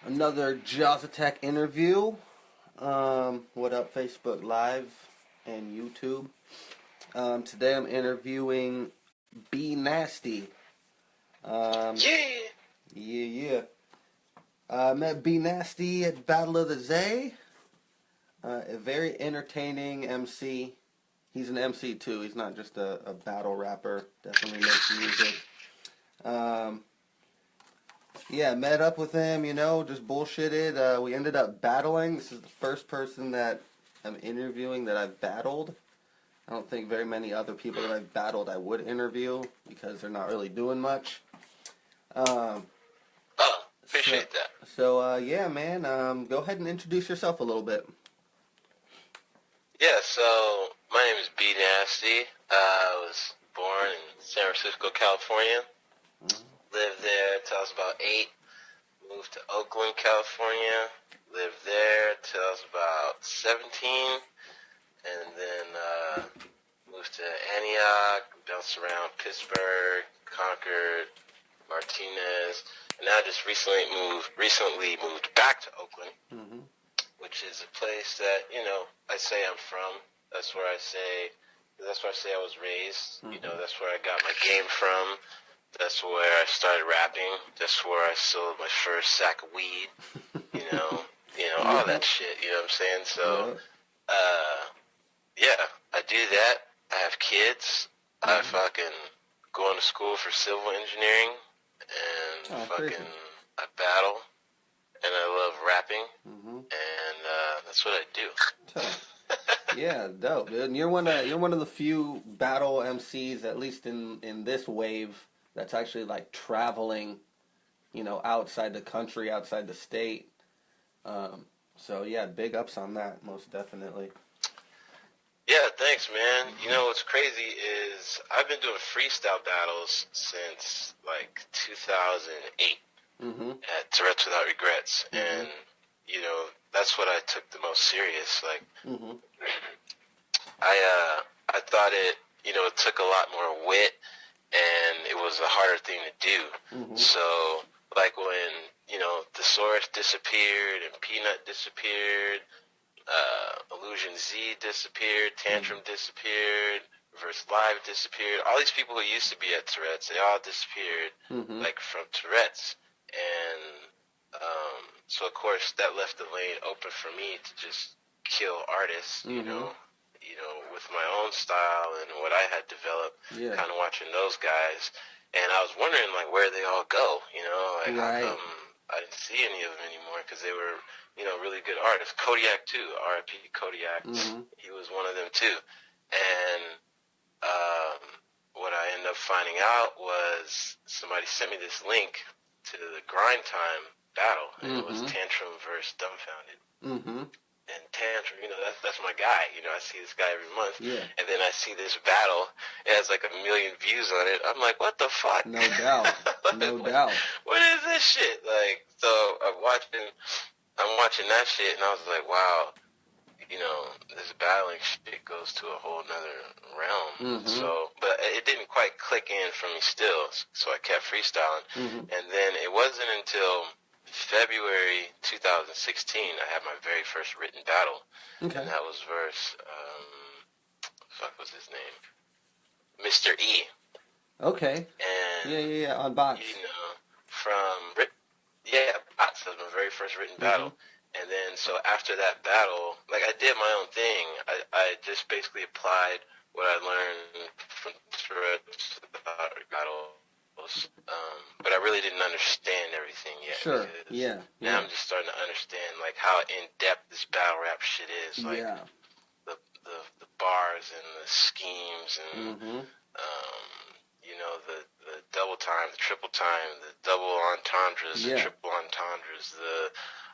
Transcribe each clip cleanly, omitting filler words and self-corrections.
Another JawsAtalk interview. What up, Facebook Live and YouTube? Today I'm interviewing B Nasty. Yeah. Yeah. I met B Nasty at Battle of the Zay. A very entertaining MC. He's an MC too. He's not just a battle rapper. Definitely makes music. Yeah, met up with him, just bullshitted. We ended up battling. This is the first person that I'm interviewing that I've battled. I don't think very many other people that I've battled I would interview because they're not really doing much. Appreciate that. So, yeah, man, go ahead and introduce yourself a little bit. Yeah, so my name is B Nasty. I was born in San Francisco, California. Lived there till I was about 8. Moved to Oakland, California. Lived there till I was about 17. And then moved to Antioch, bounced around Pittsburgh, Concord, Martinez. And now I just recently moved back to Oakland, which is a place that, I say I'm from. That's where I say I was raised. That's where I got my game from. That's where I started rapping. That's where I sold my first sack of weed. All that shit. You know what I'm saying? So, yeah, I do that. I have kids. I fucking going to school for civil engineering, and I battle, and I love rapping, and that's what I do. Yeah, dope, dude. And you're one of the few battle MCs, at least in this wave, that's actually like traveling, outside the country, outside the state. So yeah, big ups on that, most definitely. Yeah, thanks, man. What's crazy is I've been doing freestyle battles since like 2008 at Tourette's Without Regrets, and that's what I took the most serious. Like, I thought it took a lot more wit, and it was a harder thing to do. So, like when Thesaurus disappeared and Peanut disappeared. Illusion Z disappeared, Tantrum disappeared, Reverse Live disappeared. All these people who used to be at Tourette's, they all disappeared, like from Tourette's. And so, of course, that left the lane open for me to just kill artists, with my own style and what I had developed, kind of watching those guys. And I was wondering, like, where they all go, how come I didn't see any of them anymore, because they were really good artists. Kodiak too, R.I.P. Kodiak. He was one of them too. And what I ended up finding out was somebody sent me this link to the Grind Time battle, and it was Tantrum versus Dumbfounded. And Tantrum, that's my guy. I see this guy every month. Yeah. And then I see this battle. It has like 1 million views on it. I'm like, what the fuck? No doubt. No doubt. What is this shit? Like, so I'm watching that shit, and I was like, wow, this battling shit goes to a whole nother realm. So, but it didn't quite click in for me still, so I kept freestyling. And then it wasn't until February 2016 I had my very first written battle. And that was verse, fuck was his name? Mr. E. Okay. And yeah, on Box. Box was my very first written battle. And then, so after that battle, like, I did my own thing. I just basically applied what I learned from Tourette's battles. But I really didn't understand everything yet. Sure, yeah. Now I'm just starting to understand, like, how in-depth this battle rap shit is. Like, the bars and the schemes and, the double time, the triple time, the double entendres, the triple entendres,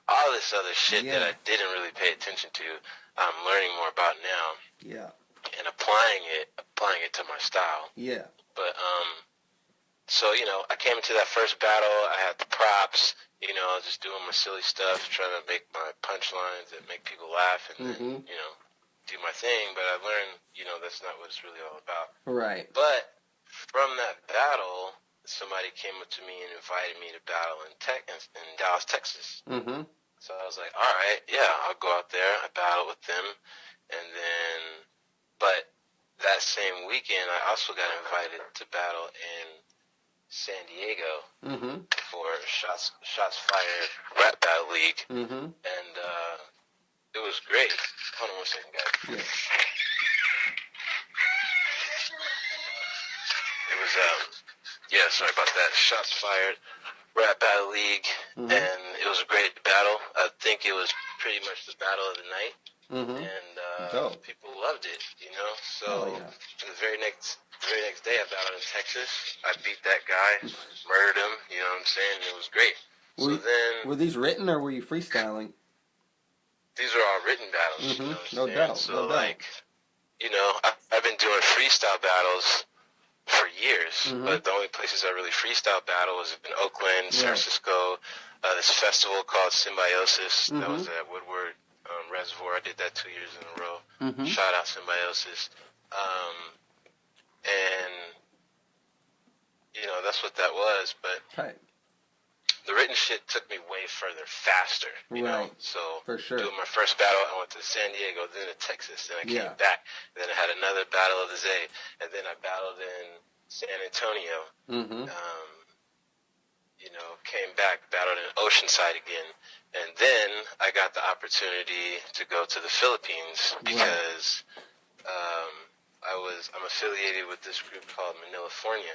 all this other shit that I didn't really pay attention to, I'm learning more about now. Yeah. And applying it to my style. Yeah. But, so, I came into that first battle, I had the props, I was just doing my silly stuff, trying to make my punchlines that make people laugh, and then, do my thing, but I learned, that's not what it's really all about. Right. But from that battle, somebody came up to me and invited me to battle in Dallas, Texas. Mm-hmm. So I was like, all right, yeah, I'll go out there. I battled with them, and then, but that same weekend, I also got invited to battle in San Diego for Shots Fired Rap Battle League, and it was great. Hold on one second, guys. Yeah. It was, sorry about that. Shots Fired Rap Battle League, and it was a great battle. I think it was pretty much the battle of the night, and people loved it, you know. So the very next day, I battled in Texas. I beat that guy, murdered him. You know what I'm saying? It was great. Were these written or were you freestyling? These are all written battles. You know what I'm saying? doubt. So no doubt. like, you know, I've been doing freestyle battles for years, but the only places I really freestyle battle was in Oakland, San Francisco, this festival called Symbiosis that was at Woodward Reservoir. I did that 2 years in a row. Shout out Symbiosis. And, you know, that's what that was, but the written shit took me way further faster, you know. So for sure. Doing my first battle, I went to San Diego, then to Texas, then I came back, then I had another battle of the Zay, and then I battled in San Antonio. You know, came back, battled in Oceanside again, and then I got the opportunity to go to the Philippines because I'm affiliated with this group called Manilafornia,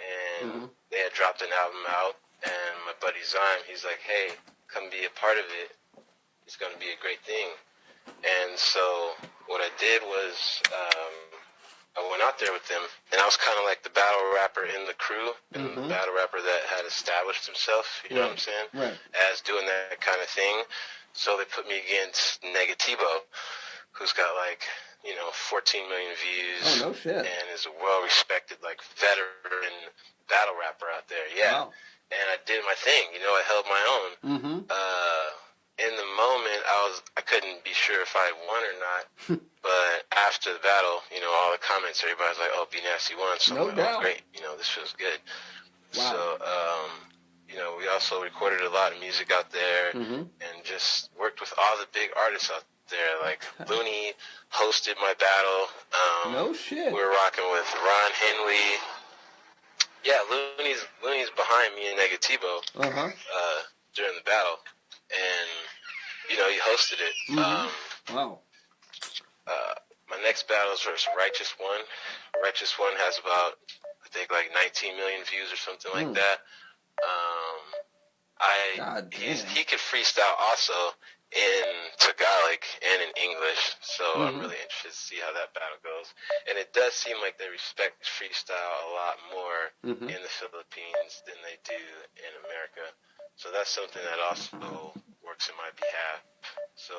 and they had dropped an album out. And my buddy Zyme, he's like, hey, come be a part of it. It's going to be a great thing. And so what I did was I went out there with them, and I was kind of like the battle rapper in the crew, and the battle rapper that had established himself, you know what I'm saying, as doing that kind of thing. So they put me against Negativo, who's got like, you know, 14 million views. Oh, no shit. And is a well-respected, like, veteran battle rapper out there. Yeah. Wow. And I did my thing, you know, I held my own. In the moment, I couldn't be sure if I had won or not, but after the battle, you know, all the comments, everybody's like, oh, B Nasty won, so I'm like, oh, great, you know, this feels good. Wow. So, you know, we also recorded a lot of music out there and just worked with all the big artists out there, like Looney hosted my battle. No shit. We were rocking with Ron Henley. Yeah, Looney's behind me and Negativo during the battle, and you know he hosted it. Wow. My next battle is versus Righteous One. Righteous One has about I think like 19 million views or something like that. He could freestyle also in Tagalog and in English, so I'm really interested to see how that battle goes. And it does seem like they respect freestyle a lot more in the Philippines than they do in America. So that's something that also works in my behalf. So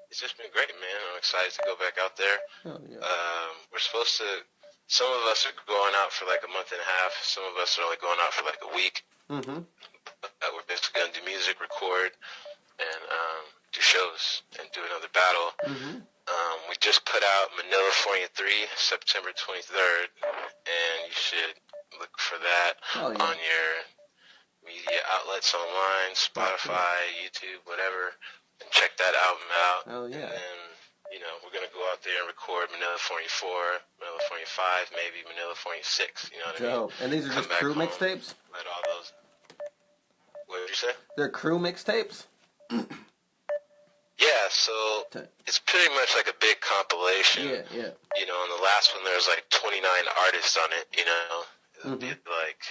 it's just been great, man. I'm excited to go back out there. We're supposed to, some of us are going out for like a month and a half. Some of us are only going out for like a week. We're basically going to do music, record, and do shows and do another battle. We just put out Manilafornia 3, September 23rd, and you should look for that on your media outlets online, Spotify, YouTube, whatever, and check that album out. And then, you know, we're going to go out there and record Manilafornia 4, Manilafornia 5, maybe Manilafornia 6, you know what I mean? And these are just crew mixtapes? Let all those... What did you say? They're crew mixtapes? Yeah, so it's pretty much like a big compilation. Yeah. You know, on the last one there's like 29 artists on it, you know. It'll be like,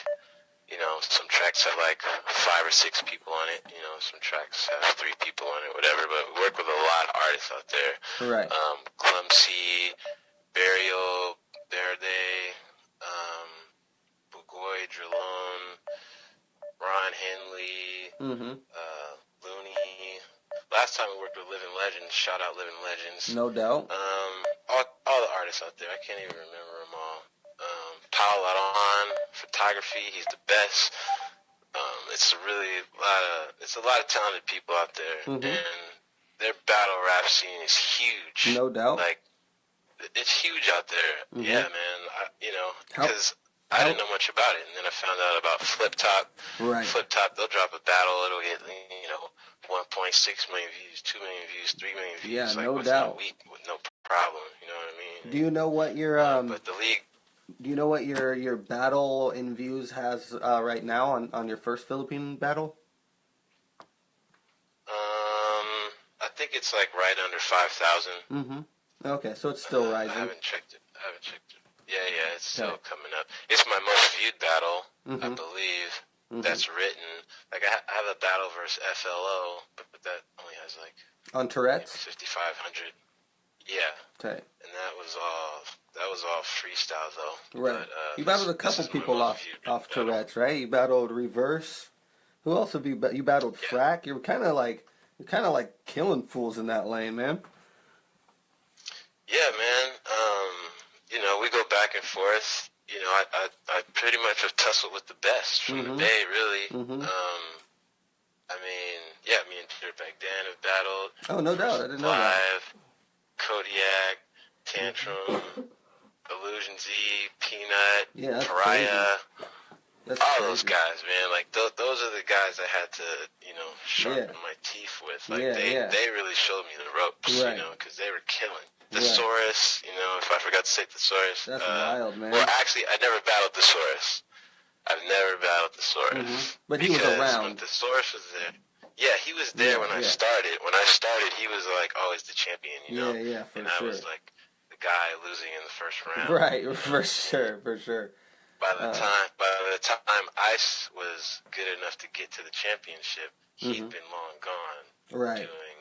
you know, some tracks have like 5 or 6 people on it, you know, some tracks have 3 people on it, whatever, but we work with a lot of artists out there. Right. Clumsy, Burial, Verde, Bugoy, Drillon, Ron Henley, Looney. Last time we worked with Living Legends, shout out Living Legends. No doubt. All the artists out there, I can't even remember them all. Paul Laron, photography, he's the best. It's a lot of talented people out there, and their battle rap scene is huge. No doubt. Like, it's huge out there. Yeah, man. You know, because I didn't know much about it, and then I found out about Flip Top. Right. Flip Top, they'll drop a battle, it'll get 1.6 million views, 2 million views, 3 million views. Yeah, like, no doubt. A week with no problem. You know what I mean? Do you know what your But the league. Do you know what your battle in views has right now on your first Philippine battle? I think it's like right under 5,000. Mm-hmm. Okay, so it's still rising. I haven't checked it. Yeah, it's still coming up. It's my most viewed battle, I believe. That's written. Like I have a battle versus FLO, but that only has like on Tourette's 5,500. Yeah. Okay. And that was all freestyle though. Right. But, you battled a couple people off Tourette's, right? You battled Reverse. Who else have you? You battled Frack. You're kind of like killing fools in that lane, man. Yeah, man. We go back and forth. I pretty much have tussled with the best from the Bay, really. I mean, me and Dirtbag Dan have battled. Oh, no doubt. I didn't know that. Kodiak, Tantrum, Illusion Z, Peanut, Pariah. Crazy. That's all crazy. Those guys, man. Like, those are the guys I had to, sharpen my teeth with. Like, they really showed me the ropes, because they were killing. Thesaurus, if I forgot to say Thesaurus. That's wild, man. Well, actually, I never battled Thesaurus. I've never battled Thesaurus. But he was around. When Thesaurus was there. Yeah, he was there when I started. When I started, he was like always the champion, Yeah, for and sure. I was like the guy losing in the first round. Right, for sure. By the time Ice was good enough to get to the championship, he'd been long gone. Right. Doing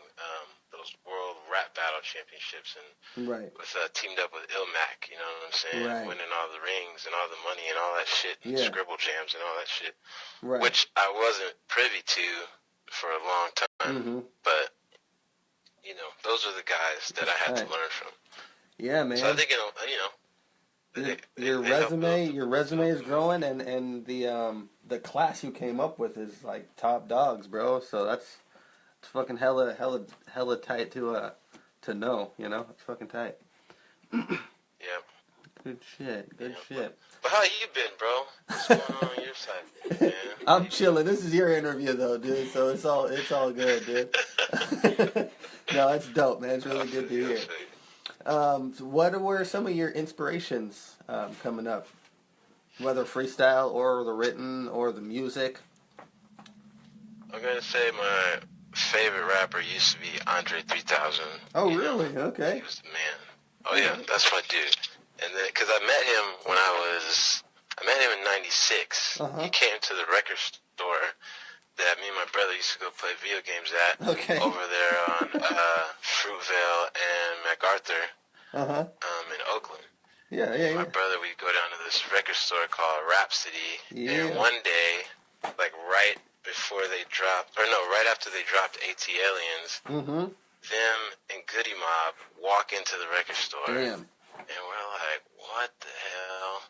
those World Rap Battle Championships and with teamed up with Ilmac, you know what I'm saying? Right. Winning all the rings and all the money and all that shit, and scribble jams and all that shit, right. which I wasn't privy to for a long time. But those are the guys that I had to learn from. Yeah, man. So I think your resume is growing, and the class you came up with is like top dogs, bro. So it's fucking hella tight to know, it's fucking tight. Yeah. Good shit. But how you been, bro? What's going on your side, man? I'm chilling. This is your interview, though, dude. So it's all good, dude. No, it's dope, man. It's really good to hear. So what were some of your inspirations coming up? Whether freestyle or the written or the music? I'm gonna say my favorite rapper used to be Andre 3000. Oh, really? Okay. He was the man. Oh yeah, that's my dude. And then, cause I met him in '96. He came to the record store that me and my brother used to go play video games at. Okay. Over there on Fruitvale and MacArthur. In Oakland. Yeah. My brother, we'd go down to this record store called Rhapsody. Yeah. And one day, like right after they dropped AT Aliens, them and Goody Mob walk into the record store. Damn. And we're like, what the hell?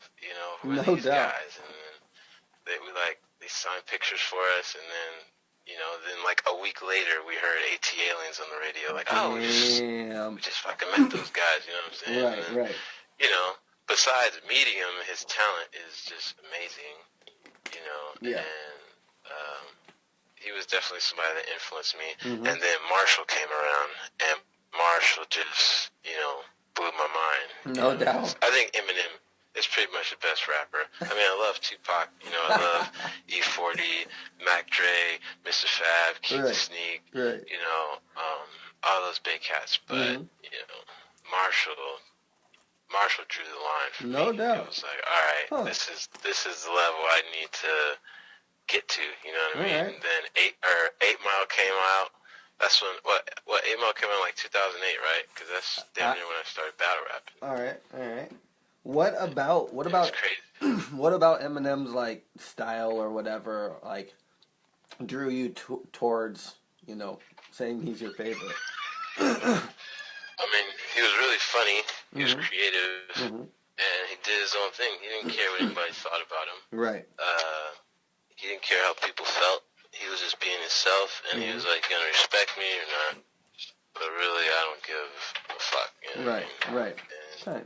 Who are these doubt. guys? And then they signed pictures for us, and then, then like a week later, we heard AT Aliens on the radio. Like, we just fucking met those guys, you know what I'm saying? Right. Besides meeting him, his talent is just amazing, Yeah. And he was definitely somebody that influenced me. And then Marshall came around, and Marshall just, blew my mind. No doubt. I think Eminem is pretty much the best rapper. I mean, I love Tupac. I love E40, Mac Dre, Mr. Fab, Keith the Sneak. Right. All those big cats. But Marshall drew the line for me. No doubt. It was like, all right, this is the level I need to get to. You know what I mean? Right. And then 8 Mile came out. That's when 8 Mile came out in like 2008, right? Because that's damn near when I started battle rapping. All right. What about crazy. what about Eminem's like style or whatever like drew you towards saying he's your favorite? I mean, he was really funny. He was creative, and he did his own thing. He didn't care what anybody thought about him. Right. He didn't care how people felt. He was just being himself, and he was like, "You gonna respect me or not?" But really, I don't give a fuck. Right. And,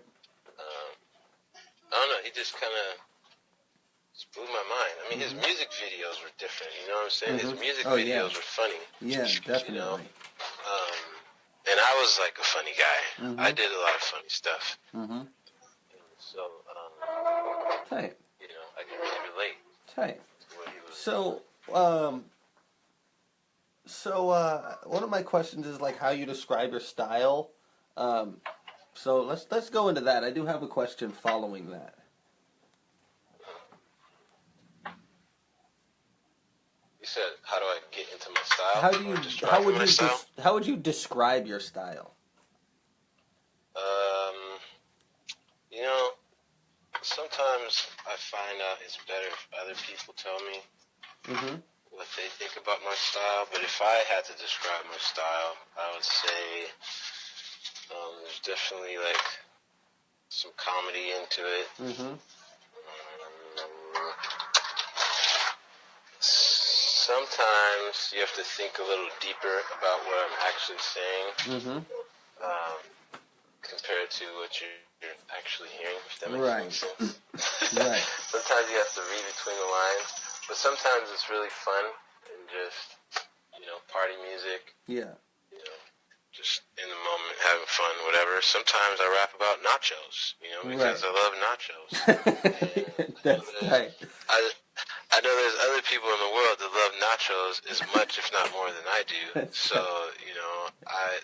I don't know. He just kind of just blew my mind. I mean, his music videos were different. You know what I'm saying? His music Oh, videos yeah. were funny. Yeah, definitely. You know? And I was like a funny guy. I did a lot of funny stuff. So, Tight. you know, I can really relate. Tight. To what he was one of my questions is like how you describe your style. So let's go into that. I do have a question following that. You said, how do I get into my style? How would you describe your style? You know, sometimes I find out it's better if other people tell me what they think about my style. But if I had to describe my style, I would say there's definitely like some comedy into it. Sometimes you have to think a little deeper about what I'm actually saying compared to what you're actually hearing, if that makes any sense. Right. Sometimes you have to read between the lines, but sometimes it's really fun and just, you know, party music. Yeah. You know, just in the moment, having fun, whatever. Sometimes I rap about nachos, you know, because I love nachos. That's tight. I know there's other people in the world that love nachos as much, if not more, than I do. So, you know,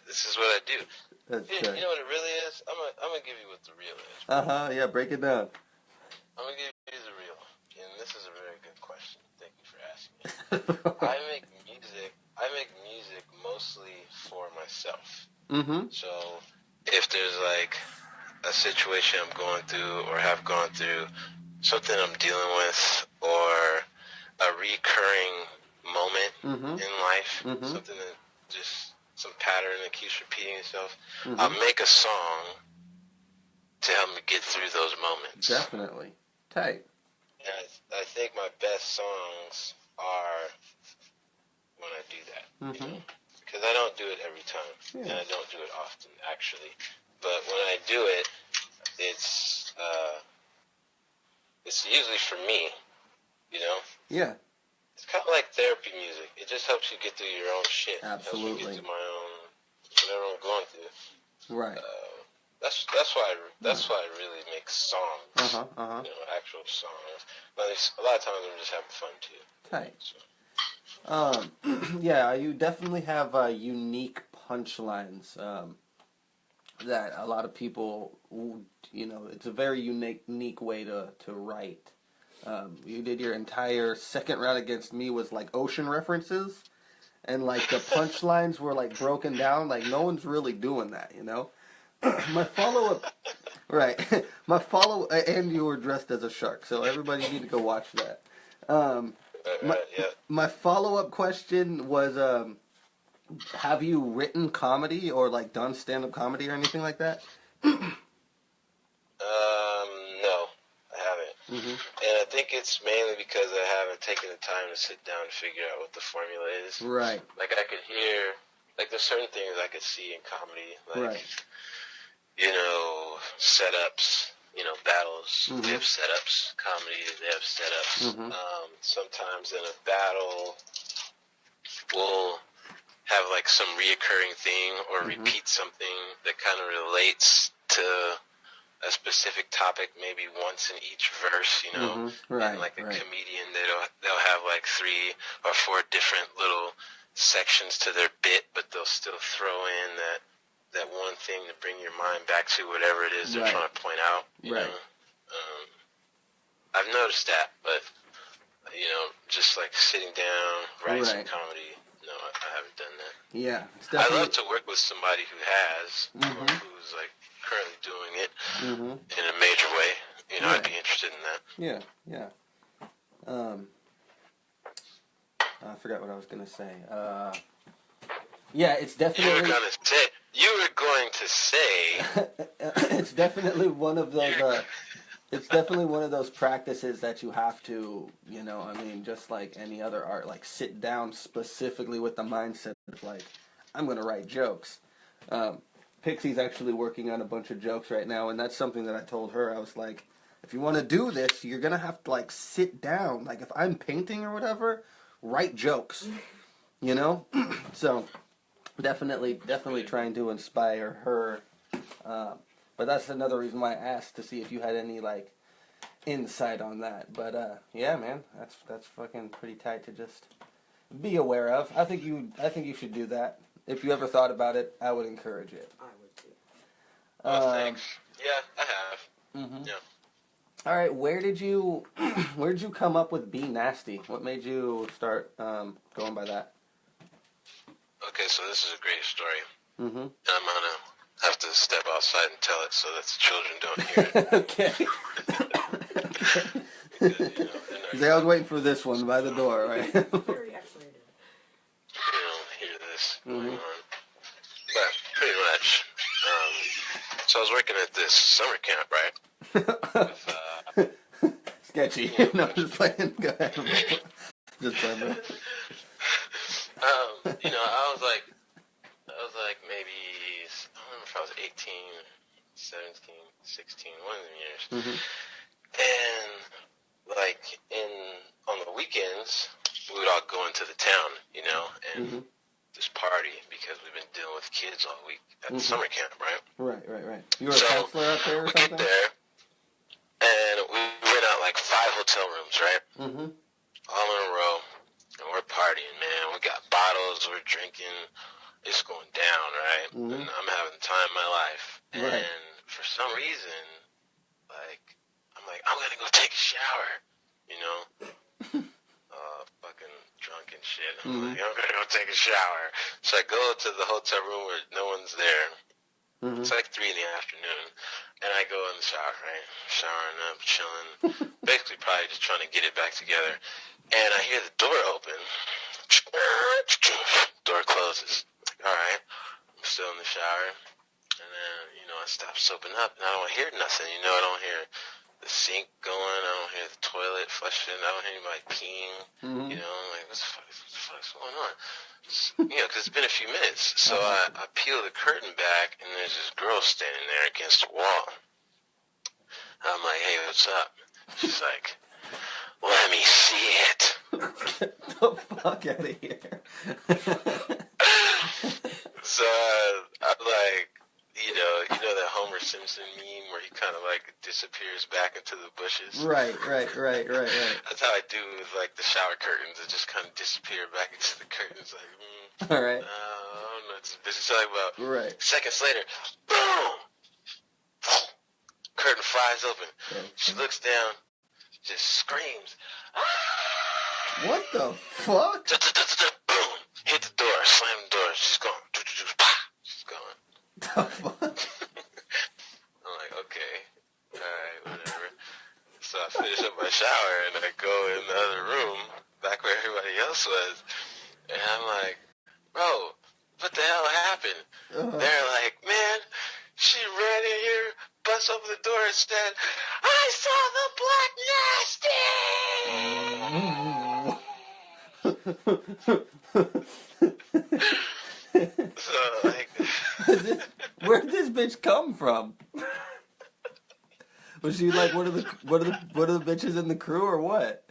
this is what I do. You know what it really is? I'm gonna give you what the real is. Yeah, break it down. I'm gonna give you the real, and this is a very good question. Thank you for asking. I make music mostly for myself. So, if there's like a situation I'm going through or have gone through, something I'm dealing with, or a recurring moment in life, something that just some pattern that keeps repeating itself, I'll make a song to help me get through those moments. Definitely. Tight. And I think my best songs are when I do that. You know? Because I don't do it every time, and I don't do it often, actually. But when I do it, it's usually for me, you know? Yeah. It's kind of like therapy music. It just helps you get through your own shit. Absolutely. It helps me get through my own, whatever I'm going through. Right. That's why I really make songs. You know, actual songs. But a lot of times I'm just having fun too. Tight. So. Yeah, you definitely have unique punchlines that a lot of people, you know, it's a very unique way to write. You did your entire second round against me was like ocean references, and like the punchlines were like broken down. Like no one's really doing that, you know. My follow-up, right? And you were dressed as a shark, so everybody need to go watch that. My follow-up question was, have you written comedy or like done stand-up comedy or anything like that? No, I haven't. And I think it's mainly because I haven't taken the time to sit down and figure out what the formula is. Right. Like I could hear, like there's certain things I could see in comedy, like, you know, setups, you know, battles. They have setups. Comedy, they have setups. Sometimes in a battle, we'll have like some reoccurring thing or repeat something that kind of relates to a specific topic maybe once in each verse, you know. And like a comedian, they'll have like 3 or 4 different little sections to their bit, but they'll still throw in that one thing to bring your mind back to whatever it is they're trying to point out. You know? I've noticed that, but you know, just like sitting down, writing some comedy. No, I haven't done that. Yeah, I love to work with somebody who has, or who's like currently doing it in a major way. You know, I'd be interested in that. Yeah. I forgot what I was gonna say. Yeah, it's definitely. You were going to say. It's definitely one of those. It's definitely one of those practices that you have to, you know, I mean, just like any other art, like sit down specifically with the mindset of like, I'm going to write jokes. Pixie's actually working on a bunch of jokes right now, and that's something that I told her. I was like, if you want to do this, you're gonna have to like sit down. Like if I'm painting or whatever, write jokes. You know, so definitely trying to inspire her. But that's another reason why I asked to see if you had any like insight on that. But yeah, man, that's fucking pretty tight to just be aware of. I think you should do that. If you ever thought about it, I would encourage it. I would too. Oh, thanks. Yeah, I have. Mm-hmm. Yeah. All right, where did you come up with Be Nasty? What made you start going by that? Okay, so this is a great story. Mm-hmm. And I'm gonna have to step outside and tell it so that the children don't hear it. Okay. Because I was waiting for this one by the door, right? Very excited. You don't hear this going Mm-hmm. on. But pretty much. So I was working at this summer camp, right? With, Sketchy. No, just playing. Go ahead. Just playing. you know, I was like maybe, I don't remember if I was 18, 17, 16, one of them years. Mm-hmm. And like on the weekends, we would all go into the town, you know, and Mm-hmm. just party because we've been dealing with kids all week at the Mm-hmm. summer camp, right? Right. You were a counselor out there or we something? get there, and we rent out like 5 hotel rooms, right? Mm-hmm. All in a row, and we're partying, man. We got bottles, we're drinking. It's going down, right? Mm-hmm. And I'm having the time of my life. Right. And for some reason, like, I'm like, I'm gonna go take a shower, you know? Fucking drunk and shit. I'm like, I'm gonna go take a shower. So I go to the hotel room where no one's there. Mm-hmm. It's like 3 in the afternoon. And I go in the shower, right? Showering up, chilling. Basically probably just trying to get it back together. And I hear the door open. Door closes. Alright. I'm still in the shower. And then, you know, I stop soaping up and I don't hear nothing. You know, I don't hear the sink going. I don't hear the toilet flushing. I don't hear anybody peeing. Mm-hmm. You know, I'm like, what the fuck's going on? You know, because it's been a few minutes. So I peel the curtain back and there's this girl standing there against the wall. I'm like, hey, what's up? She's like, let me see it. Get the fuck out of here. So I'm like, you know that Homer Simpson meme where he kind of like disappears back into the bushes? Right. That's how I do with like the shower curtains. It just kind of disappear back into the curtains. Like, All right. I don't know what this bitch is talking about. Right. Seconds later, boom! Curtain flies open. Yeah. She looks down, just screams. Ah! What the fuck? Boom! Hit the door, slam the door. She's gone. She's gone. The fuck? I'm like, okay, alright, whatever. So I finish up my shower and I go in the other room, back where everybody else was, and I'm like, bro, what the hell happened? They're like, man, she ran in here, bust open the door and said, I saw the black nasty! So, like... Where did this bitch come from? Was she like one of the bitches in the crew or what?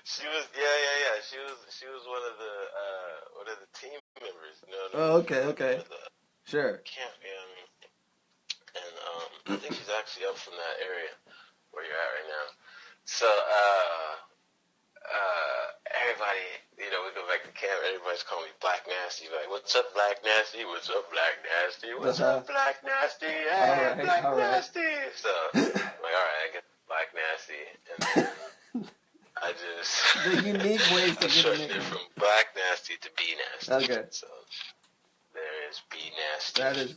She was, yeah. She was one of the team members. Oh, okay. Sure. Camp, and I think she's actually up from that area where you're at right now. So, everybody, you know, we go back to camp, everybody's calling me Black Nasty. Like, what's up, Black Nasty? What's up, Black Nasty? What's up, Black Nasty? Hey, Black Nasty! So, I'm like, alright, I get Black Nasty. And then I just... The unique ways to I shortened it from Black Nasty to Be Nasty. Okay. So, there is Be Nasty. That is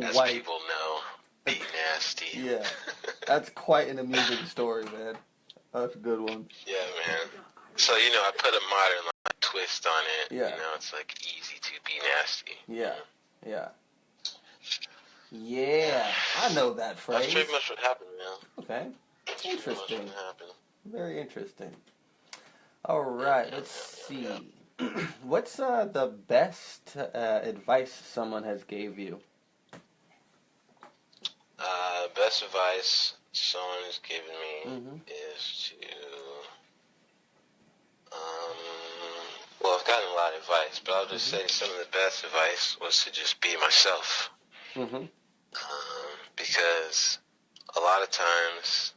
As quite... people know, Be Nasty. Yeah. That's quite an amusing story, man. That's a good one. Yeah, man. So, you know, I put a modern like, twist on it. Yeah. You know, it's like easy to be nasty. Yeah. I know that phrase. That's pretty much what happened, man. Okay. That's pretty much Interesting. what happened. Very interesting. All right, let's see. What's the best advice someone has gave you? Best advice someone has given me is to, well, I've gotten a lot of advice, but I'll just say some of the best advice was to just be myself. Because a lot of times,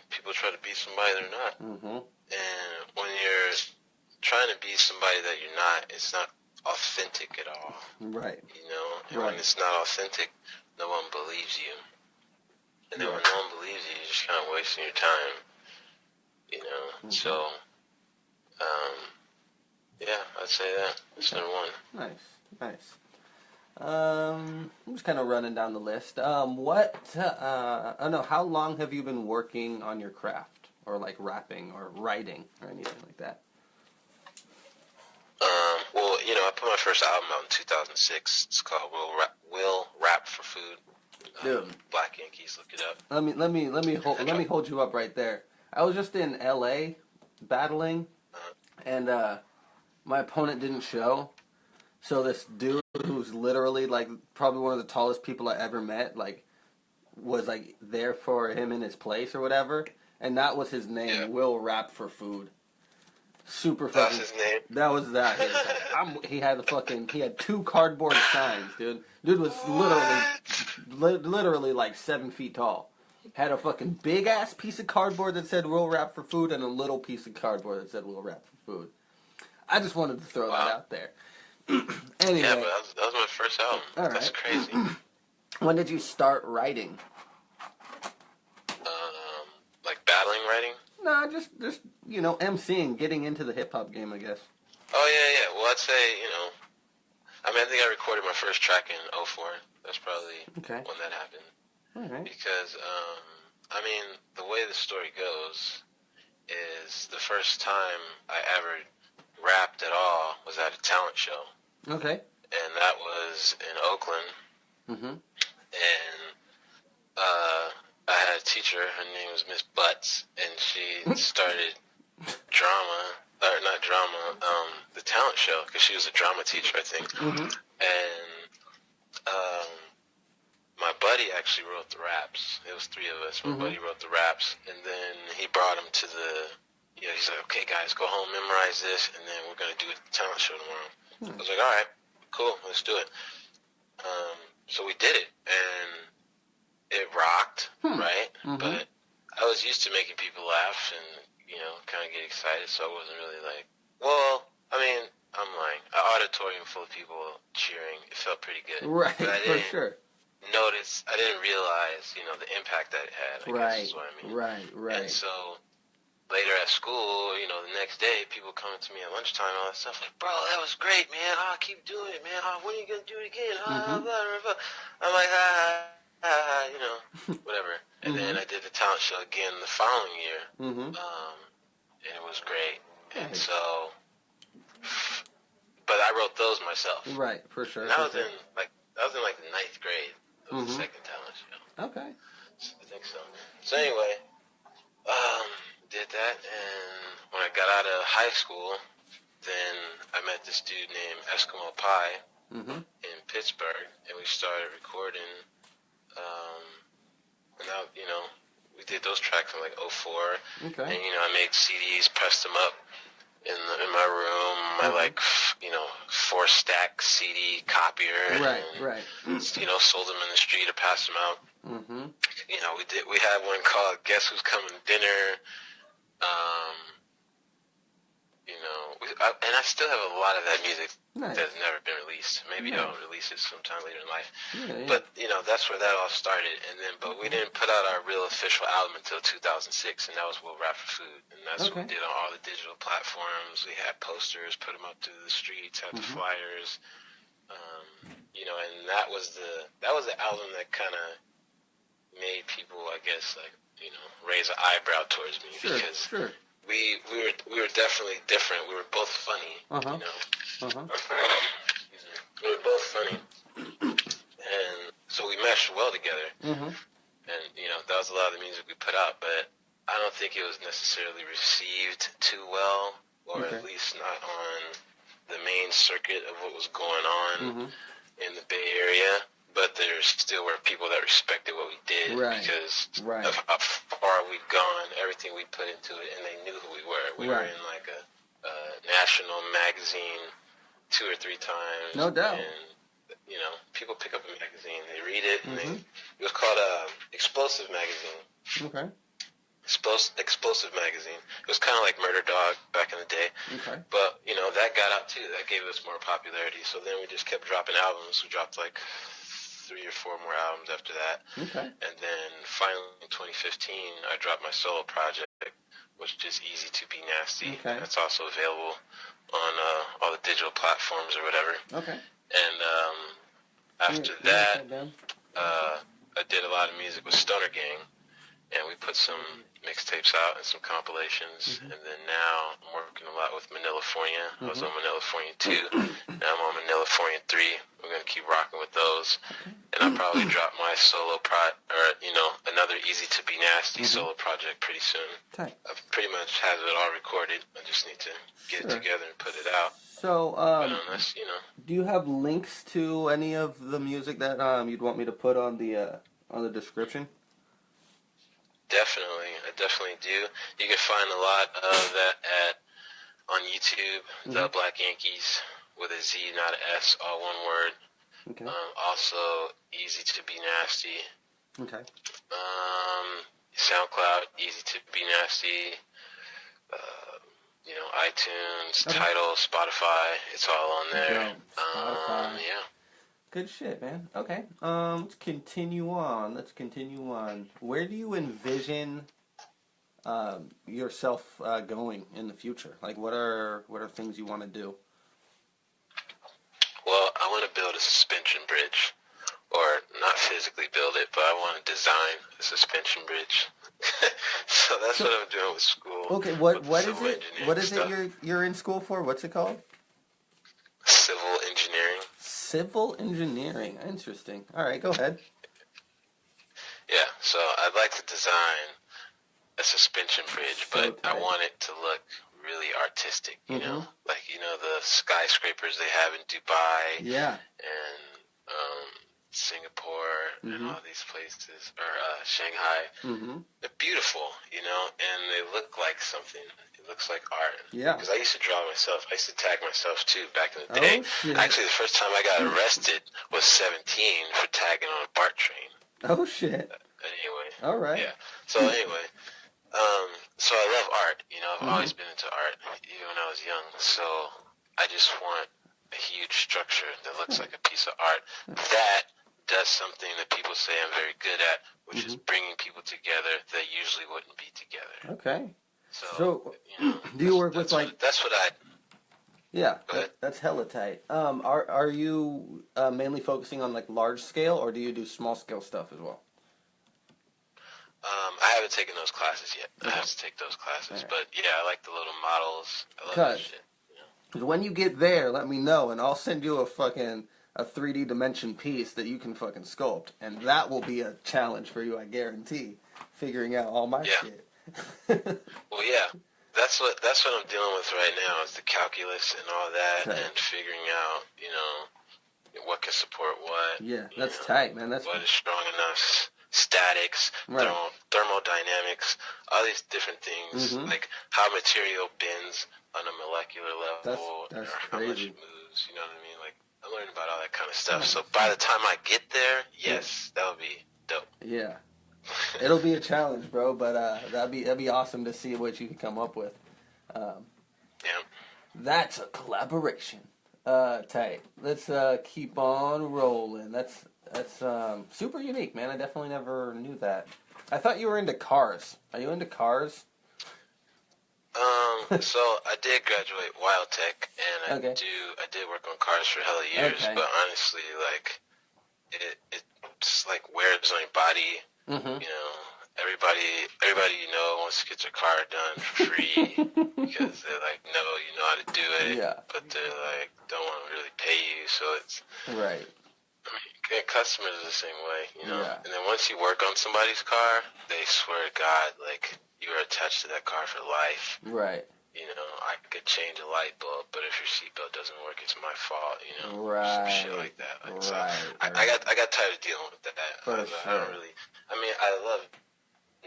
people try to be somebody they're not. And when you're trying to be somebody that you're not, it's not authentic at all. Right. And when it's not authentic, no one believes you. And then when no one believes you, you're just kind of wasting your time. So, yeah, I'd say that. That's number one. Nice. I'm just kind of running down the list. How long have you been working on your craft? Or like rapping or writing or anything like that? Well, I put my first album out in 2006. It's called Will Rap for Food. Dude. Black Yankees, look it up. Let me hold you up right there. I was just in LA battling, and my opponent didn't show. So this dude who's literally like probably one of the tallest people I ever met, like was like there for him in his place or whatever, and that was his name. Yeah. Will Rap for Food. Super fucking. That's his name. That was that. He had 2 cardboard signs, dude. Dude was literally like 7 feet tall. Had a fucking big ass piece of cardboard that said "Will Rap for Food" and a little piece of cardboard that said "Will Rap for Food." I just wanted to throw that out there. Anyway. Yeah, but that was my first album. All right. That's crazy. When did you start writing? Like battling writing? Nah, just MCing, getting into the hip hop game, I guess. Oh yeah. Well, I'd say I think I recorded my first track in 2004. That's probably when that happened. All right. Because the way the story goes is the first time I ever rapped at all was at a talent show. Okay. And that was in Oakland. And I had a teacher, her name was Miss Butts, and she started the talent show, because she was a drama teacher, I think. And my buddy actually wrote the raps. It was 3 of us. My buddy wrote the raps, and then he brought them to he's like, okay, guys, go home, memorize this, and then we're going to do a talent show tomorrow. I was like, all right, cool, let's do it. So we did it, and it rocked, right? But I was used to making people laugh and, kind of get excited, so I wasn't really like, I'm lying. An auditorium full of people cheering, it felt pretty good. Right, but I for sure. I didn't realize, the impact that it had, I guess is what I mean. Right. And so later at school, the next day, people coming to me at lunchtime, all that stuff, like, bro, that was great, man. Keep doing it, man. When are you going to do it again? Blah, blah, blah. I'm like, whatever. And then I did the talent show again the following year, and it was great. And so, but I wrote those myself. Right, for sure. And that was in the 9th grade of the second talent show. Okay. I think so. So anyway, did that, and when I got out of high school, then I met this dude named Eskimo Pie in Pittsburgh, and we started recording. And now, we did those tracks in like 2004. Okay. And I made CDs, pressed them up in my room, my 4-stack CD copier. Right. Sold them in the street or passed them out. We had one called "Guess Who's Coming to Dinner." And I still have a lot of that music that's never been released. Maybe I'll release it sometime later in life. Yeah. But that's where that all started. And then, but we didn't put out our real official album until 2006, and that was Will Rap for Food. And that's what we did on all the digital platforms. We had posters, put them up to the streets, had the flyers. And that was the album that kind of made people, I guess, like, raise an eyebrow towards me, because we were definitely different. We were both funny, We were both funny, and so we meshed well together. And that was a lot of the music we put out, but I don't think it was necessarily received too well, or at least not on the main circuit of what was going on in the Bay Area. but there still were people that respected what we did because of how far we've gone, everything we put into it, and they knew who we were. We were in like a national magazine 2 or 3 times. No doubt. And, you know, people pick up a magazine, they read it, and it was called Explosive Magazine. Okay. Explosive Magazine. It was kind of like Murder Dog back in the day. Okay. But, you know, that got out too. That gave us more popularity. So then we just kept dropping albums. We dropped like 3 or 4 more albums after that. Okay. And then finally in 2015, I dropped my solo project, which is Easy to Be Nasty. Okay. It's also available on all the digital platforms or whatever. Okay. And after that, I did a lot of music with Stoner Gang. And we put some mixtapes out and some compilations. And then now I'm working a lot with Manilafornia. I was on Manilafornia 2. Now I'm on Manilafornia 3. We're going to keep rocking with those. And I'll probably drop my solo another Easy to Be Nasty solo project pretty soon. I pretty much have it all recorded. I just need to get it together and put it out. So, unless, you know. Do you have links to any of the music that you'd want me to put on the description? Definitely, I definitely do. You can find a lot of that on YouTube, The Black Yankees, with a Z, not an S, all one word. Okay. Also, Easy to Be Nasty. Okay. SoundCloud, Easy to Be Nasty. iTunes, Tidal, Spotify. It's all on there. Spotify. Yeah. Good shit, man. Okay. Let's continue on. Where do you envision yourself going in the future? Like, what are things you want to do? Well, I want to build a suspension bridge, or not physically build it, but I want to design a suspension bridge. So that's what I'm doing with school. Okay. What is it? What is it you're in school for? What's it called? Civil engineering. Civil engineering. Interesting. All right, go ahead. Yeah, so I'd like to design a suspension bridge, but I want it to look really artistic, you know? Like, the skyscrapers they have in Dubai. Yeah. And Singapore and all these places, or Shanghai. They're beautiful, and they look like something. It looks like art. Yeah. Because I used to draw myself. I used to tag myself, too, back in the day. Shit. Actually, the first time I got arrested was 17 for tagging on a BART train. Oh, shit. Anyway. All right. Yeah. So, anyway. So I love art. I've always been into art, even when I was young. So I just want a huge structure that looks like a piece of art that does something that people say I'm very good at, which is bringing people together that usually wouldn't be together. Okay. So do you work with that's what I... Yeah, that's hella tight. Are you mainly focusing on like large scale, or do you do small scale stuff as well? I haven't taken those classes yet. I have to take those classes, but yeah, I like the little models. I love that shit. Because when you get there, let me know, and I'll send you a 3D dimension piece that you can fucking sculpt, and that will be a challenge for you, I guarantee. Figuring out all my shit. Well, yeah, that's what I'm dealing with right now is the calculus and all that, and figuring out, what can support what. Yeah, that's tight, man. That's what is strong enough. Statics, thermodynamics, all these different things, like how material bends on a molecular level, that's or crazy. how much it moves, you know what I mean? Like, I'm learning about all that kind of stuff. So by the time I get there, that would be dope. Yeah. It'll be a challenge, bro, but that'd be awesome to see what you can come up with. That's a collaboration. Tight. Let's keep on rolling. That's super unique, man. I definitely never knew that. I thought you were into cars. Are you into cars? So I did graduate Wild Tech, and I did work on cars for hella years. But honestly, like it just like wears on your body. Everybody wants to get their car done for free because they're like, no, you know how to do it. Yeah. But they're like, don't want to really pay you, so it's right. I mean, customers are the same way, Yeah. And then once you work on somebody's car, they swear to God, like, you are attached to that car for life. Right. I could change a light bulb, but if your seatbelt doesn't work, it's my fault. Some shit Right. like that. Like, Right. so Right. I got tired of dealing with that. For I sure. don't really. I mean, I love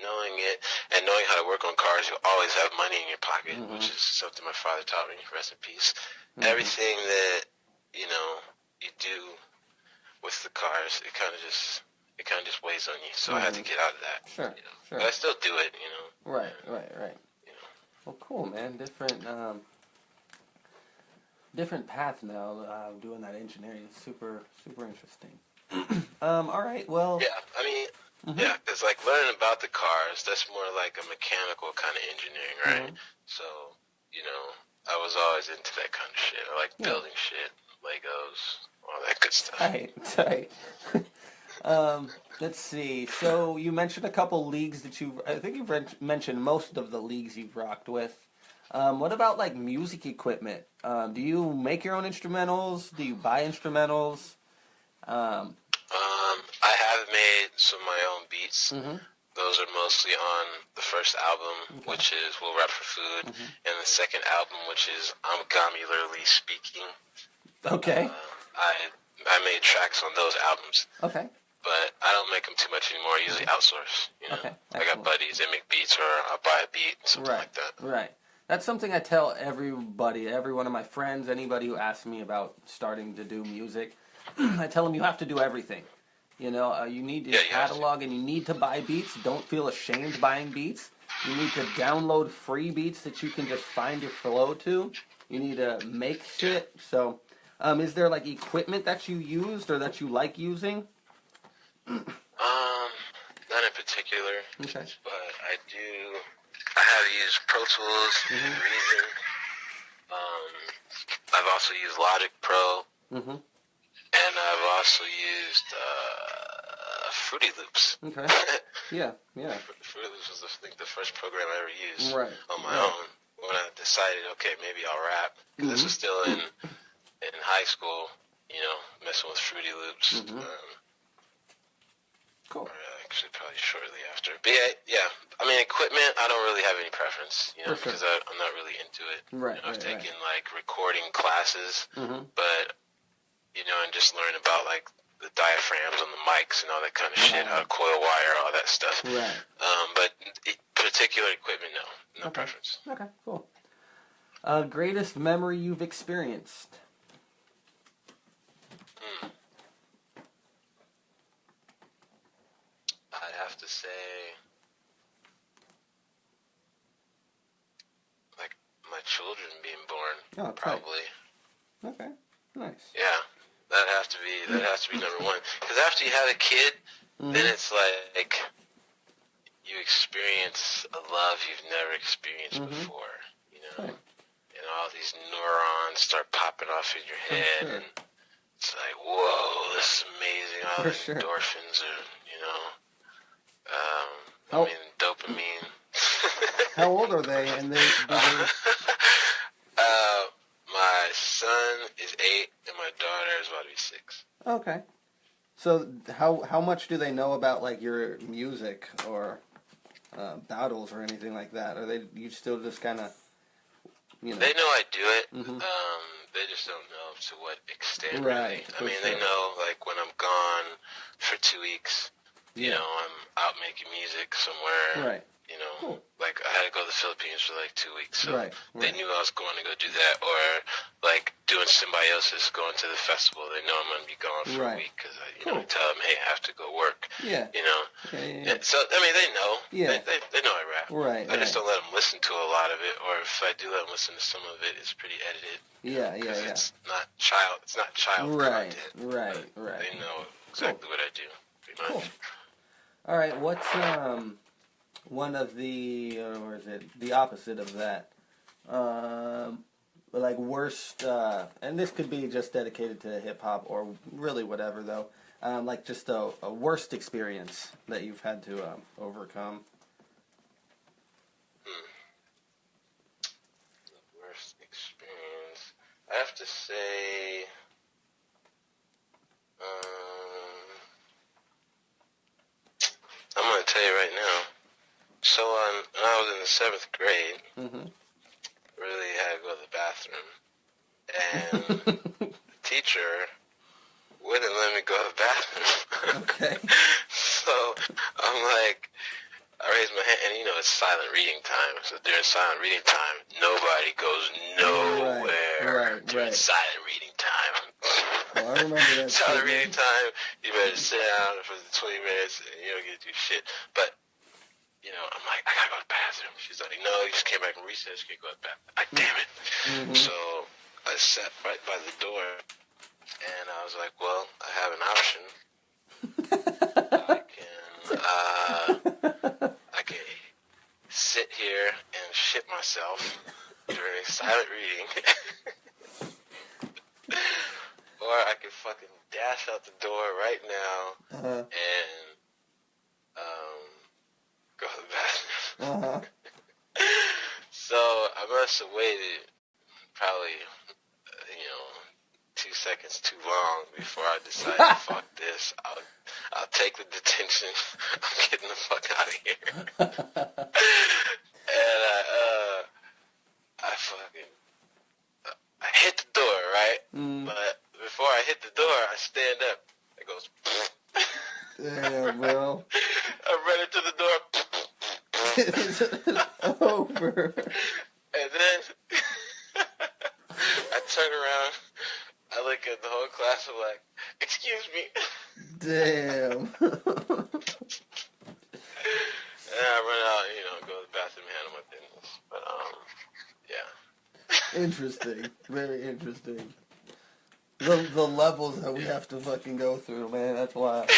knowing it and knowing how to work on cars. You always have money in your pocket, which is something my father taught me. Rest in peace. Everything that you do with the cars, it kind of just weighs on you. So I had to get out of that. Sure. Sure. But I still do it. Right. Well, cool, man. Different path now. Doing that engineering is super interesting. All right. Well. Yeah. I mean. Yeah, because like learning about the cars, that's more like a mechanical kind of engineering, right? So, I was always into that kind of shit. I like building shit, Legos, all that good stuff. Tight. Let's see. So you mentioned a couple leagues I think you've mentioned most of the leagues you've rocked with. What about like music equipment? Do you make your own instrumentals? Do you buy instrumentals? I have made some of my own beats. Those are mostly on the first album, which is We'll Rap for Food, and the second album, which is I'm Gomularly Speaking. Okay. I made tracks on those albums. Okay. But I don't make them too much anymore. I usually outsource. Okay. I got buddies that make beats, or I'll buy a beat, something like that. Right. That's something I tell everybody, every one of my friends, anybody who asks me about starting to do music. I tell them you have to do everything. You need to catalog and you need to buy beats. Don't feel ashamed buying beats. You need to download free beats that you can just find your flow to. You need to make shit. So, is there like equipment that you used or that you like using? Not in particular. Okay. But I have used Pro Tools and Reason. I've also used Logic Pro. And I've also used Fruity Loops. Okay. Yeah. Fruity Loops was, I think, the first program I ever used on my own. When I decided, okay, maybe I'll rap. Because this was still in high school, messing with Fruity Loops. Cool. Or actually, probably shortly after. But yeah. I mean, equipment, I don't really have any preference, because I'm not really into it. Right. I've taken, like, recording classes, but... and just learn about, like, the diaphragms on the mics and all that kind of shit, how to coil wire, all that stuff. Right. But particular equipment, no preference. Okay, cool. Greatest memory you've experienced? I'd have to say, like, my children being born, probably. Okay, nice. Yeah. That'd have to be number one. Because after you have a kid, then it's like you experience a love you've never experienced before. Right. And all these neurons start popping off in your head, and it's like, whoa, this is amazing. All the endorphins are, dopamine. How old are they? And my son is 8, and my daughter is about to be 6. Okay. So how much do they know about like your music or battles or anything like that? Are you still just kind of, They know I do it. They just don't know to what extent. Right. Really. I mean, they know like when I'm gone for 2 weeks. I'm out making music somewhere. Right. Cool. Like I had to go to the Philippines for like 2 weeks, so they knew I was going to go do that. Or like doing Symbiosis, going to the festival. They know I'm going to be gone for a week because I tell them, hey, I have to go work. Yeah. Yeah. So I mean, they know. Yeah. They know I rap. Right. I just don't let them listen to a lot of it, or if I do let them listen to some of it, it's pretty edited. Yeah. It's not child. It's not child content. Right. They know exactly what I do. Pretty much. Cool. All right. What's one of the, or is it the opposite of that? Like worst, and this could be just dedicated to hip hop or really whatever though. Like just a worst experience that you've had to overcome. The worst experience, I have to say, I'm gonna tell you right now. So when I was in the 7th grade, there bathroom, and the teacher wouldn't let me go to the bathroom. Okay. So I'm like, I raised my hand, and you know it's silent reading time. So during silent reading time, nobody goes nowhere during silent reading time. Oh, I remember that. Silent reading time, you better sit down for 20 minutes, and you don't get to do shit. But you know, I'm like, I gotta go to the bathroom. She's like, no, you just came back from recess, you can't go to the bathroom. Like, damn it. Mm-hmm. So I sat right by the door, and I was like, well, I have an option. I can sit here and shit myself during silent reading, or I can fucking dash out the door right now and go to the bathroom. So I must have waited probably, 2 seconds too long before I decided, fuck this. I'll take the detention. I'm getting the fuck out of here. And I hit the door, right? But before I hit the door, I stand up. It goes. Yeah, bro. I run into the door. It's over. And then I turn around. I look at the whole class. I'm like, excuse me. Damn. And I run out, go to the bathroom and handle my business. But, yeah. Interesting. Very interesting. The levels that we have to fucking go through, man. That's wild.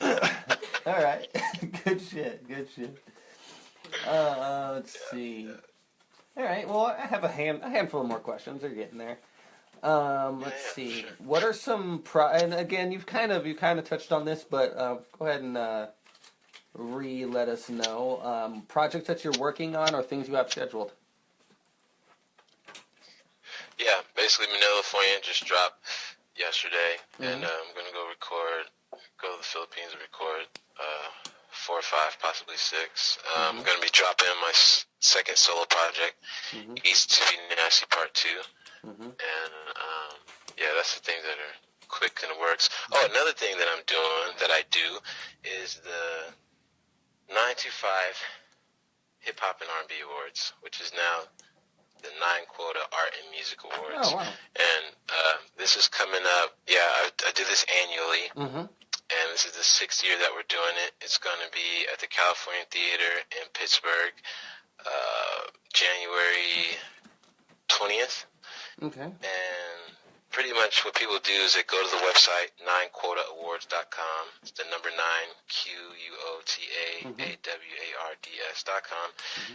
All right. Good shit. Let's see. Yeah. All right. Well, I have a handful of more questions. They're getting there. Let's see. Sure. What are some and again, you've kind of touched on this, but go ahead and let us know projects that you're working on or things you have scheduled. Yeah, basically Manila Foyen just dropped yesterday, and I'm gonna go to the Philippines and record 4 or 5, possibly 6. I'm gonna be dropping my second solo project, East to Be Nasty Part 2. And, that's the things that are quick in the works. Oh, another thing that I'm doing, that I do, is the 925 Hip Hop and R&B Awards, which is now the 9 Quota Art and Music Awards. Oh, wow. And this is coming up. Yeah, I do this annually. And this is the 6th year that we're doing it. It's going to be at the California Theater in Pittsburgh, January 20th. Okay. And pretty much what people do is they go to the website, 9quotaawards.com. It's the number 9, QUOTAAWARDS.com.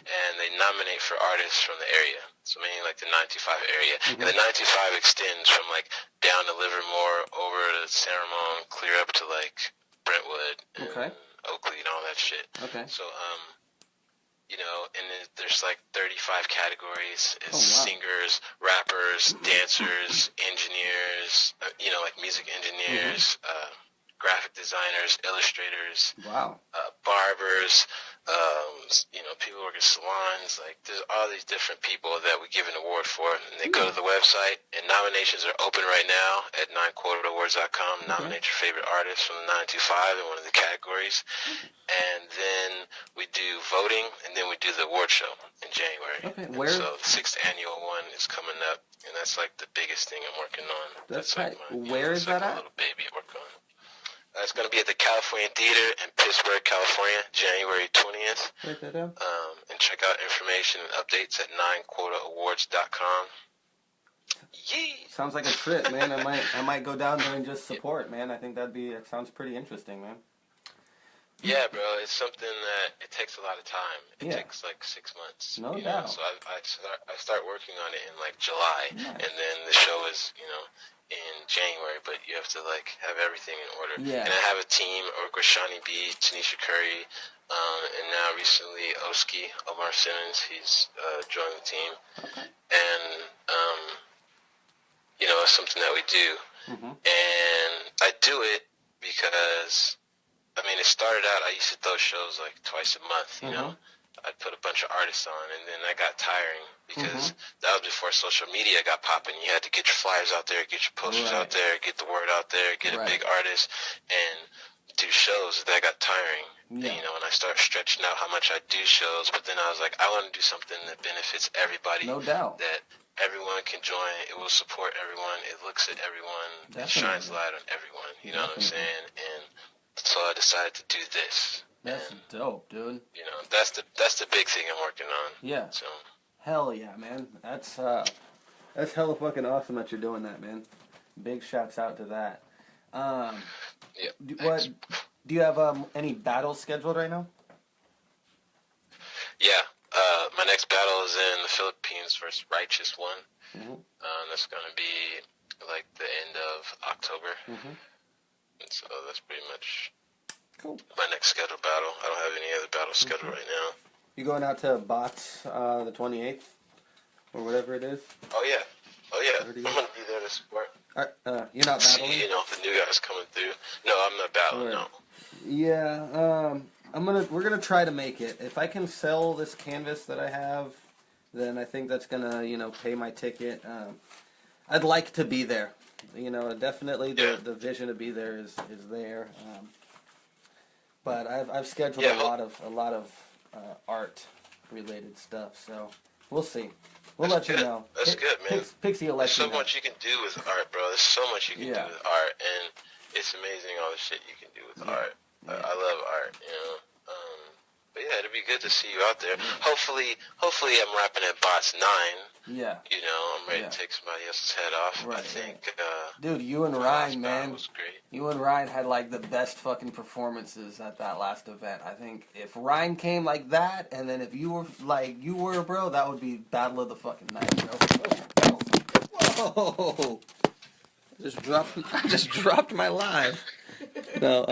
And they nominate for artists from the area. So meaning like the 925 area. And the 925 extends from like down to Livermore over to Saramon, clear up to like Brentwood and Oakley and all that shit. Okay. So, and there's like 35 categories. It's singers, rappers, dancers, engineers, like music engineers, graphic designers, illustrators, barbers, people work at salons. Like, there's all these different people that we give an award for. And they go to the website, and nominations are open right now at 9quotaawards.com. Nominate your favorite artist from the 925 in one of the categories. And then we do voting, and then we do the award show in January. Okay, so the 6th annual one is coming up, and that's like the biggest thing I'm working on. That's like where is that at? A little baby I work on. It's going to be at the California Theater in Pittsburgh, California, January 20th. Write that down. And check out information and updates at 9quotaawards.com. Yeah. Sounds like a trip, man. I might go down there and just support, man. I think that sounds pretty interesting, man. Yeah, bro. It's something that it takes a lot of time. It takes like 6 months. No doubt. So I start working on it in like July, and then the show is in January, but you have to like have everything in order. Yeah. And I have a team: Shani B, Tanisha Curry, and now recently Oski Omar Simmons. He's joined the team, and it's something that we do, and I do it because it started out. I used to throw shows like twice a month, you know. I'd put a bunch of artists on, and then that got tiring because that was before social media got popping. You had to get your flyers out there, get your posters out there, get the word out there, get a big artist, and do shows. That got tiring. Yeah. And, and I started stretching out how much I do shows, but then I was like, I want to do something that benefits everybody. No doubt. That everyone can join. It will support everyone. It looks at everyone. It shines light on everyone. You know what I'm saying? And so I decided to do this. That's dope, dude. That's the big thing I'm working on. Yeah. So. Hell yeah, man. That's hella fucking awesome that you're doing that, man. Big shouts out to that. Do you have any battles scheduled right now? Yeah. My next battle is in the Philippines versus Righteous One. That's gonna be like the end of October. And so that's pretty much cool. My next scheduled battle. I don't have any other battles scheduled right now. You going out to Bots the 28th or whatever it is? Oh yeah. I'm gonna be there to support. You're not battling? See, the new guys coming through. No, I'm not battling. No. Yeah. We're gonna try to make it. If I can sell this canvas that I have, then I think that's gonna pay my ticket. I'd like to be there. Definitely the vision to be there is there. But I've scheduled a lot of art related stuff, so we'll see. We'll let you know. That's good, man. Pixie will let you know. There's so much you can do with art, bro. There's so much you can do with art, and it's amazing all the shit you can do with art. I love art, But yeah, it'd be good to see you out there. Hopefully I'm rapping at Bots 9. Yeah. I'm ready to take somebody else's head off. Right, I think. Dude, you and Ryan, man. Was great. You and Ryan had like the best fucking performances at that last event. I think if Ryan came like that, and then if you were like you were, bro, that would be battle of the fucking night, bro. Whoa! I just dropped my live. No,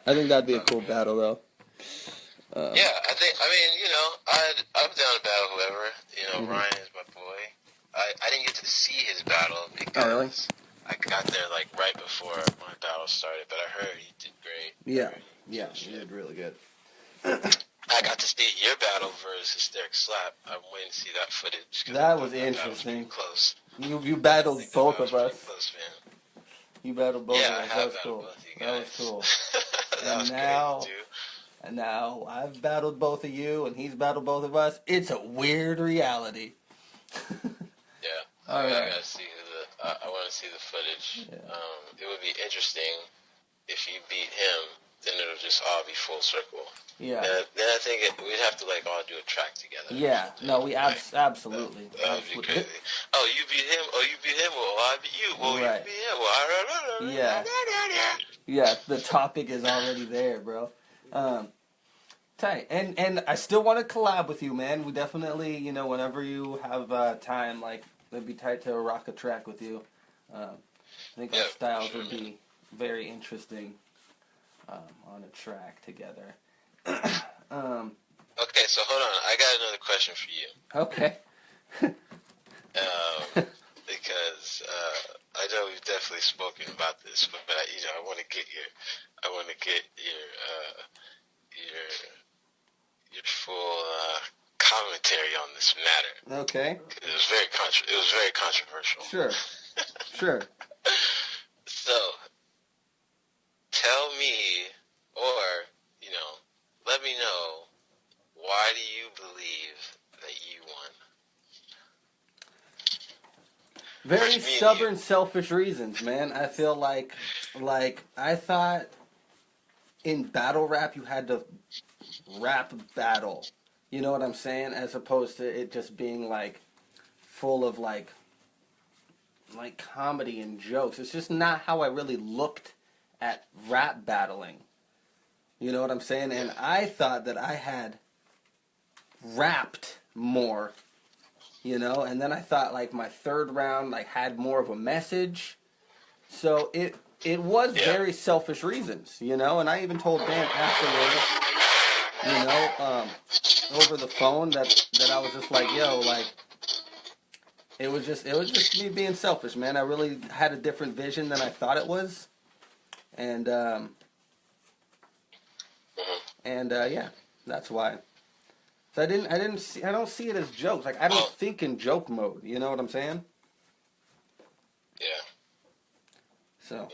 I think that'd be a cool battle, though. I'm down to battle whoever. Ryan is my boy. I didn't get to see his battle because I got there like right before my battle started, but I heard he did great. Yeah, he did really good. I got to see your battle versus Hysteric Slap. I'm waiting to see that footage. That was interesting. Was close. You battled both of us. Close, man. You battled both of us. That was cool. That was cool. That was crazy, too. And now I've battled both of you, and he's battled both of us. It's a weird reality. All right. I gotta see I want to see the footage. Yeah. It would be interesting if you beat him. Then it'll just all be full circle. Yeah. Then I think we'd have to all do a track together. Yeah. No, we absolutely. That would be crazy. Oh, you beat him. Oh, you beat him. Well, I beat you. Well, you beat him. Well, Yeah. Yeah. The topic is already there, bro. Tight. And I still want to collab with you, man. We definitely, whenever you have time, it'd be tight to rock a track with you. I think our styles would be very interesting on a track together. Okay, so hold on. I got another question for you. Okay. Because I know we've definitely spoken about this, but I want to get your full commentary on this matter. Okay. It was very controversial. Sure. So, tell me, or let me know, why do you believe that you won? Very stubborn, selfish reasons, man. I feel like I thought in battle rap you had to rap battle. You know what I'm saying? As opposed to it just being full of comedy and jokes. It's just not how I really looked at rap battling. You know what I'm saying? And I thought that I had rapped more. And then I thought my third round had more of a message. So it was very selfish reasons, and I even told Dan afterwards, over the phone that I was just it was just me being selfish, man. I really had a different vision than I thought it was. And yeah, that's why. So I don't see it as jokes. Like I don't think in joke mode. You know what I'm saying? Yeah. So.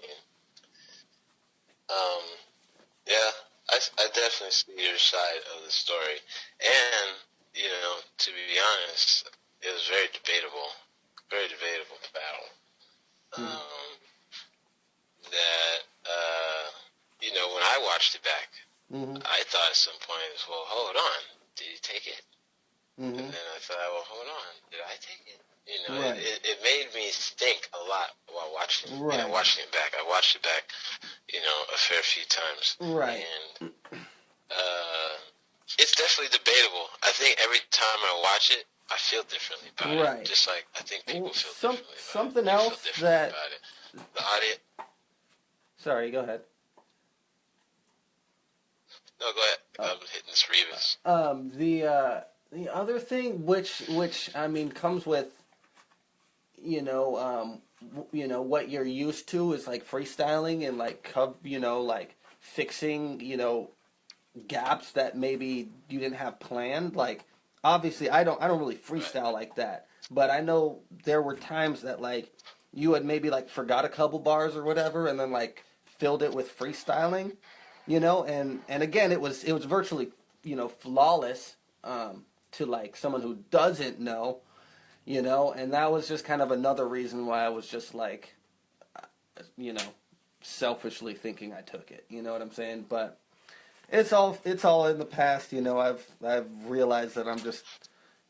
Yeah, I definitely see your side of the story, and to be honest, it was very debatable battle. That when I watched it back, I thought at some point, well, hold on, did he take it? And then I thought, well, hold on, did I take it? Right. It made me think a lot while watching it. Right. Watching it back. I watched it back, a fair few times. Right. And it's definitely debatable. I think every time I watch it, I feel differently about it. Just like I think people feel differently about something it. else that about it. The audience. Sorry, go ahead. No, go ahead. I'm hitting this Revis. The other thing, which I mean, comes with what you're used to is like freestyling and like like fixing gaps that maybe you didn't have planned. Like obviously, I don't really freestyle like that, but I know there were times that like you had maybe like forgot a couple bars or whatever, and then like filled it with freestyling. And again, it was virtually flawless to like someone who doesn't know, and that was just kind of another reason why I was just like, selfishly thinking I took it. You know what I'm saying? But it's all in the past. I've realized that I'm just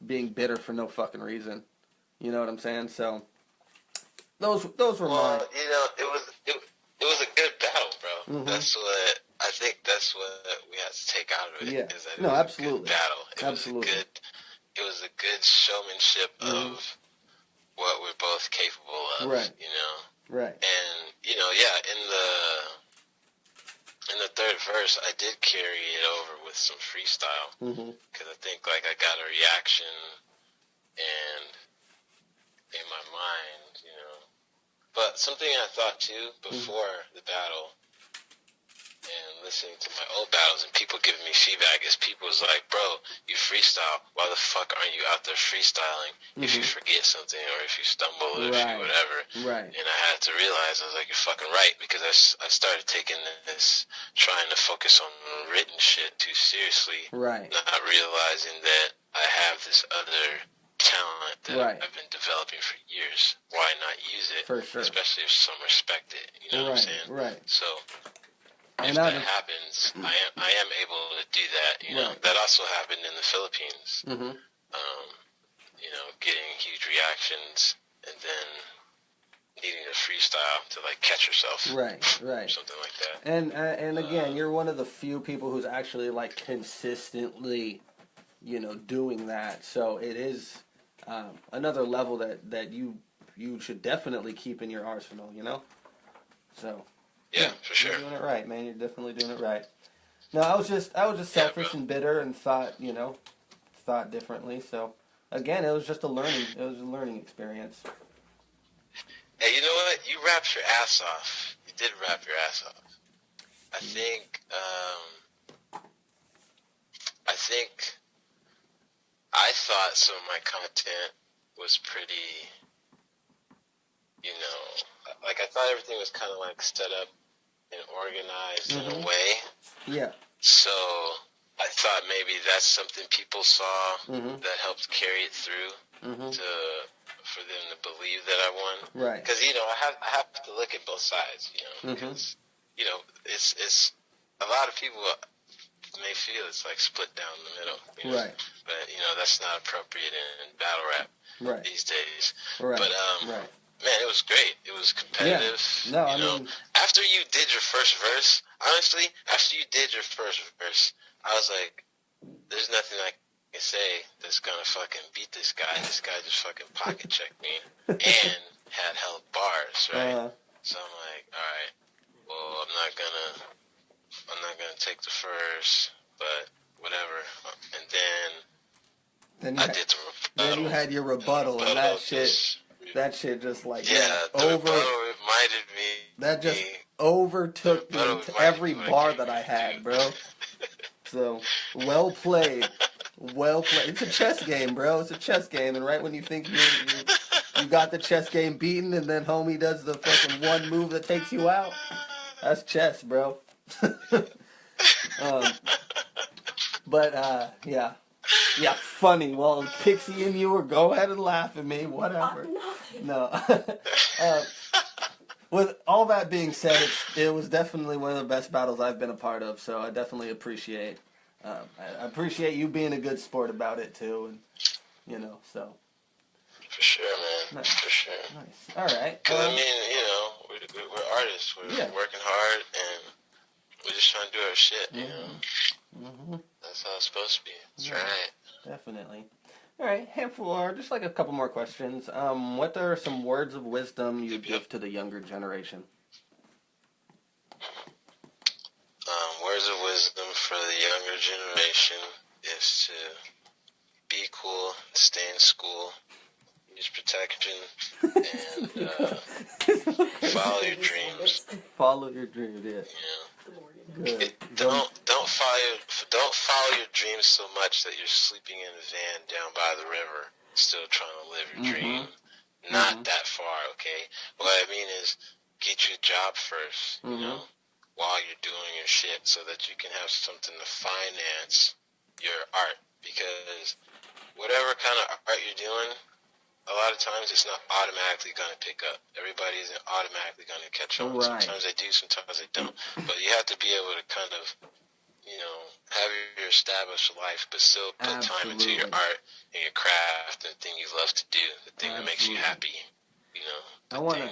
being bitter for no fucking reason. You know what I'm saying? So those were mine. It was a good battle, bro. That's what I think. That's what we had to take out of it. Yeah. Is that no, absolutely. A good battle. It was a good showmanship of what we're both capable of. Right. Right. And in the third verse, I did carry it over with some freestyle because I think like I got a reaction and in my mind, But something I thought too before the battle and listening to my old battles and people giving me feedback is people was like, bro, you freestyle. Why the fuck aren't you out there freestyling if you forget something or if you stumble or if you whatever? Right. And I had to realize, I was like, you're fucking right, because I started taking this, trying to focus on written shit too seriously. Right. Not realizing that I have this other talent that I've been developing for years. Why not use it? For sure. Especially if some respect it. You know what I'm saying? Right. So if that happens, I am able to do that. That also happened in the Philippines. Getting huge reactions and then needing to freestyle to like catch yourself. Right. Something like that. And again, you're one of the few people who's actually like consistently, doing that. So it is another level that you should definitely keep in your arsenal. So. Yeah, for sure. You're doing it right, man. You're definitely doing it right. No, I was just selfish and bitter and thought differently. So again, it was just a learning experience. Hey, you know what? You rapped your ass off. You did rap your ass off. I think I thought some of my content was pretty, like I thought everything was kind of like set up and organized in a way. Yeah. So I thought maybe that's something people saw that helped carry it through for them to believe that I won. Right. Because I have to look at both sides. Because it's a lot of people may feel it's like split down the middle. Right. But that's not appropriate in battle rap these days. Right. But right. Man, it was great. It was competitive. Yeah. No, I mean, after you did your first verse, honestly, I was like, there's nothing I can say that's gonna fucking beat this guy. This guy just fucking pocket checked me and had hella bars, right? So I'm like, all right, well, I'm not gonna take the first, but whatever. And then I did the rebuttal. Then you had your rebuttal, and that shit. That shit just like rebuttal reminded me. That just overtook me to every bar that I had, bro. So well played. Well played. It's a chess game, bro. It's a chess game, and right when you think you got the chess game beaten, and then homie does the fucking one move that takes you out. That's chess, bro. um, but yeah, funny. Well, Pixie and you, or go ahead and laugh at me, whatever. No. With all that being said, it was definitely one of the best battles I've been a part of. So I definitely appreciate. I appreciate you being a good sport about it too, and so. For sure, man. Nice. For sure. Nice. All right. Because I mean, we're artists. We're working hard, and we're just trying to do our shit. You know. Mm-hmm. That's how it's supposed to be. That's right. Definitely. All right, handful, or just like a couple more questions. What are some words of wisdom you give to the younger generation? Words of wisdom for the younger generation is to be cool, stay in school, use protection, and follow your dreams. Follow your dreams, yeah. Good. Don't follow your dreams so much that you're sleeping in a van down by the river, still trying to live your dream. Not that far, okay? What I mean is, get you a job first, you know, while you're doing your shit, so that you can have something to finance your art. Because whatever kind of art you're doing, a lot of times it's not automatically going to pick up. Everybody isn't automatically going to catch on. Right. Sometimes they do, sometimes they don't. But you have to be able to kind of, have your established life, but still put time into your art and your craft and the thing you love to do, the thing that makes you happy. I want to